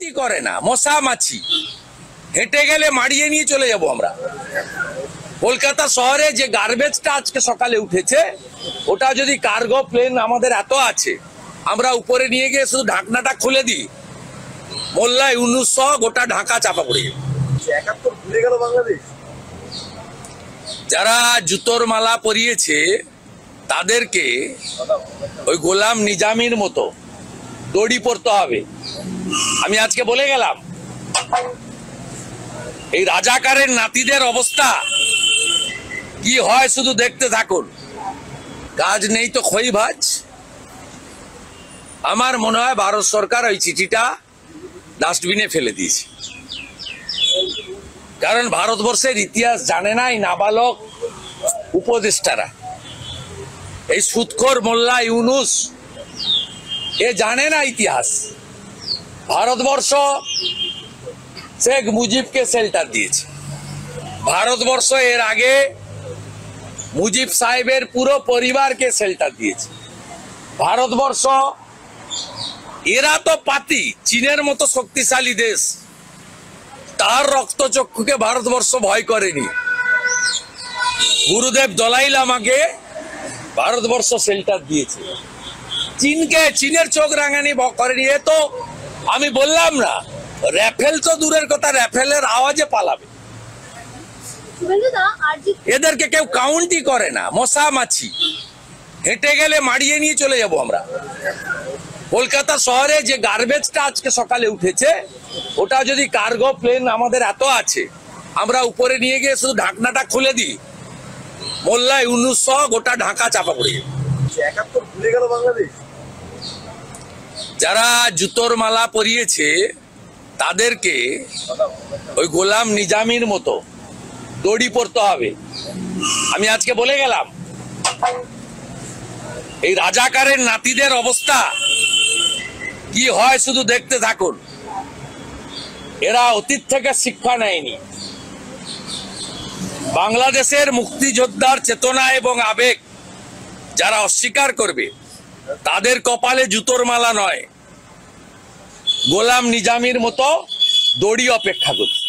করে না, মশা মাছি হেঁটে গেলে মাড়িয়ে নিয়ে চলে যাব আমরা। কলকাতা শহরে যে গার্বেজটা আজকে সকালে উঠেছে, ওটা যদি কার্গো প্লেন আমাদের এত আছে, আমরা উপরে নিয়ে গিয়ে শুধু ঢাকনাটা খুলে দিই, মোল্লা ইউনুস সহ গোটা ঢাকা চাপা পড়ে যাবে। যারা জুতোর মালা পরিয়েছে তাদেরকে ওই গোলাম নিজামীর মতো দড়ি পড়তে হবে। আমি আজকে বলে গেলাম, এই রাজাকারের নাতিদের অবস্থা কি হয় শুধু দেখতে থাকুন। কাজ নেই তো খই ভাজ। আমার মনে হয় ভারত সরকার ওই চিঠিটা ডাস্টবিনে ফেলে দিয়েছে, কারণ ভারতবর্ষের ইতিহাস জানে না এই নাবালক উপদেষ্টারা। এই সুদখোর মোল্লা ইউনুস এ জানে না ইতিহাস। ভারতবর্ষ শেখ মুজিবকে শেল্টার দিয়েছে। ভারতবর্ষ এর আগে মুজিব সাহেবের পুরো পরিবারকে শেল্টার দিয়েছে। ভারতবর্ষ, এরা তো পাতি, চীনের মতো শক্তিশালী দেশ, তার রক্তচক্ষুকে ভারতবর্ষ ভয় করেনি। গুরুদেব দলাই লামাকে ভারতবর্ষ শেল্টার দিয়েছে, চীনকে চীনের চোখ রাঙানি করেনি। এ তো আমি বললাম না, রাফেল তো দূরের কথা, রাফেলের আওয়াজে পালাবে। এদেরকে কেউ কাউন্টই করে না, মশা মাছি হেঁটে গেলে মাড়িয়ে নিয়ে চলে যাব আমরা। কলকাতা শহরে যে গার্বেজটা আজকে সকালে উঠেছে, ওটা যদি কার্গো প্লেন আমাদের এত আছে, আমরা উপরে নিয়ে গিয়ে শুধু ঢাকনাটা খুলে দিই, মোল্লা ইউনুস সহ গোটা ঢাকা চাপা পড়ে যাবে। যারা জুতোর মালা পরিয়েছে তাদেরকে ওই গোলাম নিজামীর মতো দড়ি পড়তে হবে। আমি আজকে বলে গেলাম, এই রাজাকারের নাতিদের অবস্থা কি হয় শুধু দেখতে থাকুন। এরা অতীত থেকে শিক্ষা নেয়নি। বাংলাদেশের মুক্তিযোদ্ধার চেতনা এবং আবেগ যারা অস্বীকার করবে, তাদের কপালে জুতোর মালা নয়, গোলাম নিজামীর মতো দড়ি অপেক্ষা করছে।